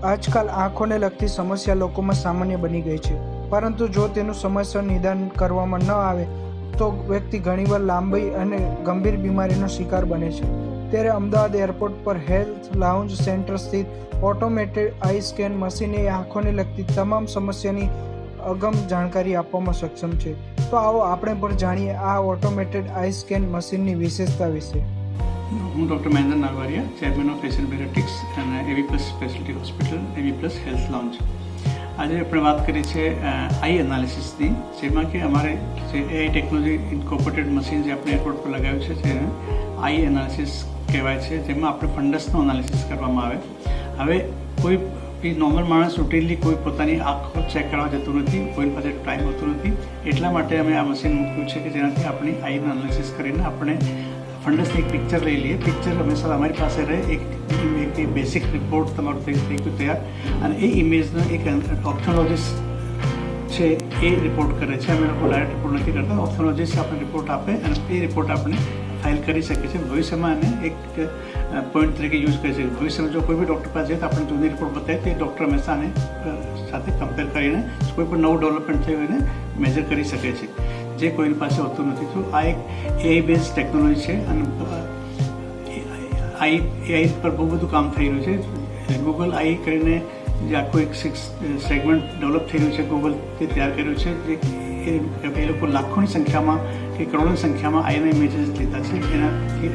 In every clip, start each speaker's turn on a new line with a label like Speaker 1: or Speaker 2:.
Speaker 1: આજકાલ આંખોને લગતી સમસ્યા લોકોમાં સામાન્ય બની ગઈ છે, પરંતુ જો તેનું સમયસર નિદાન કરવામાં ન આવે તો વ્યક્તિ ઘણીવાર લાંબી અને ગંભીર બીમારીનો શિકાર બને છે. ત્યારે અમદાવાદ એરપોર્ટ પર હેલ્થ લાઉન્જ સેન્ટર સ્થિત ઓટોમેટેડ આઈ સ્કેન મશીન એ આંખોને લગતી તમામ સમસ્યાની અગમ જાણકારી આપવામાં સક્ષમ છે. તો આવો આપણે પણ જાણીએ આ ઓટોમેટેડ આઈ સ્કેન મશીનની વિશેષતા વિશે.
Speaker 2: હું doctor Mahendra Nagwariya, chairman of Asian bariatrics અને AV plus specialty hospital, AV plus health lounge. આજે આપણે વાત કરી છે આઈ એનાલિસિસની, જેમાં કે અમારે જે એઆઈ ટેકનોલોજી ઇન્કોર્પોરેટેડ મશીન જે આપણે એરપોર્ટ પર લગાવ્યું છે તેને આઈ એનાલિસિસ કહેવાય છે, જેમાં આપણે ફંડસનું એનાલિસિસ કરવામાં આવે. હવે કોઈ બી નોર્મલ માણસ રૂટીનલી કોઈ પોતાની આંખો ચેક કરવા જતું નથી, કોઈ પાસે ટાઈમ હોતો નથી. એટલા માટે અમે આ મશીન મૂક્યું છે કે જેનાથી આપણી આઈનું એનાલિસિસ કરીને આપણે ફંડસની એક પિક્ચર લઈ લઈએ. પિક્ચર હંમેશા અમારી પાસે રહે, એક બેસિક રિપોર્ટ તમારું થઈ ગયું તૈયાર, અને એ ઇમેજનો એક ઓપ્થોલોજિસ્ટ છે એ રિપોર્ટ કરે છે. અમે લોકો ડાયરેક્ટ રિપોર્ટ નથી કરતા, ઓપ્થોલોજિસ્ટ આપણે રિપોર્ટ આપે અને એ રિપોર્ટ આપણે ફાઇલ કરી શકીએ છીએ. ભવિષ્યમાં એને એક પોઈન્ટ તરીકે યુઝ કરી શકીએ. ભવિષ્યમાં જો કોઈ બી ડૉક્ટર પાસે જાય તો આપણે જૂની રિપોર્ટ બતાવીએ તો એ ડૉક્ટર હંમેશા આને સાથે કમ્પેર કરીને કોઈ પણ નવું ડેવલપમેન્ટ થયું એને મેજર કરી શકે છે, જે કોઈની પાસે હોતું નથી. તો આ એક એઆઈ બેઝ ટેકનોલોજી છે અને એઆઈ પર બહુ બધું કામ થઈ રહ્યું છે. ગૂગલ આઈ કરીને જે આખું એક સેગમેન્ટ ડેવલપ થઈ રહ્યું છે, ગૂગલ તે તૈયાર કર્યું છે. એ લોકો લાખોની સંખ્યામાં કે કરોડોની સંખ્યામાં આઈના ઇમેજીસ લીધા છે. એનાથી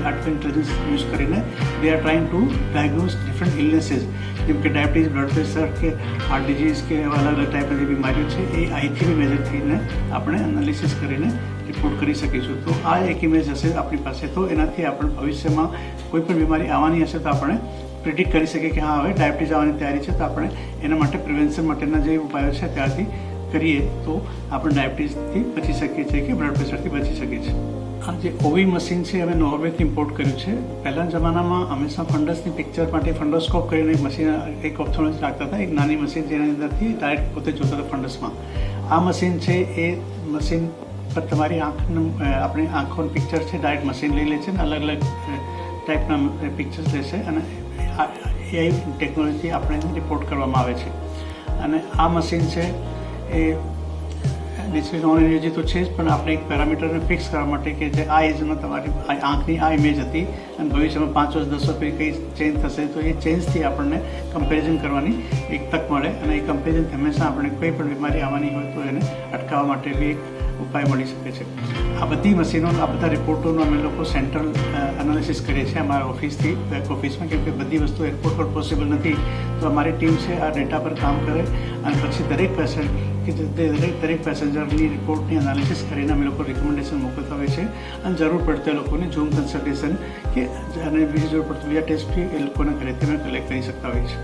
Speaker 2: આર્ટિફિશિયલ ઇન્ટેલિજન્સ યુઝ કરીને they are trying to diagnose different illnesses, જેમ કે ડાયાબિટીઝ, બ્લડ પ્રેશર કે હાર્ટ ડિઝીઝ કે અલગ અલગ ટાઈપની જે બીમારીઓ છે એ આઈથી બી મેજર થઈને આપણે એનાલિસિસ કરીને રિપોર્ટ કરી શકીશું. તો આ એક ઇમેજ હશે આપણી પાસે, તો એનાથી આપણે ભવિષ્યમાં કોઈ પણ બીમારી આવવાની હશે તો આપણે પ્રિડિક્ટ કરી શકીએ કે હા હવે ડાયાબિટીઝ આવવાની તૈયારી છે, તો આપણે એના માટે પ્રિવેન્શન માટેના જે ઉપાયો છે ત્યારથી કરીએ તો આપણે ડાયાબિટીઝથી બચી શકીએ છીએ કે બ્લડ પ્રેશરથી બચી શકીએ છીએ. આ જે ઓવી મશીન છે અમે નોર્વેથી ઇમ્પોર્ટ કર્યું છે. પહેલાંના જમાનામાં હંમેશા ફંડસની પિક્ચર માટે ફંડોસ્કોપ કરીને એક મશીન, એક ઓપ્થોલોજીસ્ટ રાખતા હતા, એક નાની મશીન જેના અંદરથી ડાયરેક્ટ પોતે જોતા હતા ફંડસમાં. આ મશીન છે એ મશીન પર તમારી આંખનું આપણી આંખોનું પિક્ચર છે ડાયરેક્ટ મશીન લઈ લે છે અને અલગ અલગ ટાઈપના પિક્ચર્સ લેશે અને એઆઈ ટેકનોલોજીથી આપણે રિપોર્ટ કરવામાં આવે છે. અને આ મશીન છે એ ડિજિટલ નોન એનર્જી તો છે જ, પણ આપણે એક પેરામીટરને ફિક્સ કરવા માટે કે જે આ એજમાં તમારી આંખની આ ઇમેજ હતી અને ભવિષ્યમાં 5 વર્ષ 10 વર્ષ પછી કંઈ ચેન્જ થશે તો એ ચેન્જથી આપણને કમ્પેરિઝન કરવાની એક તક મળે અને એ કમ્પેરિઝન હંમેશા આપણે કોઈ પણ બીમારી આવવાની હોય તો એને અટકાવવા માટે બી એક ઉપાય મળી શકે છે. આ બધી મશીનો, આ બધા રિપોર્ટોનું અમે લોકો સેન્ટ્રલ એનાલિસિસ કરીએ છીએ અમારા ઓફિસથી, બેક ઓફિસમાં, કેમ કે બધી વસ્તુ એરપોર્ટ પર પોસિબલ નથી. તો અમારી ટીમ છે આ ડેટા પર કામ કરે અને પછી દરેક પેસેન્જરની રિપોર્ટની એનાલિસિસ કરીને અમે લોકો રિકમેન્ડેશન મોકલતા હોય છે અને જરૂર પડતા લોકોને ઝૂમ કન્સલ્ટેશન કે અને બીજી જરૂર પડતી બીજા ટેસ્ટથી એ લોકોને ઘરેથી અમે કલેક્ટ કરી શકતા હોઈએ છીએ.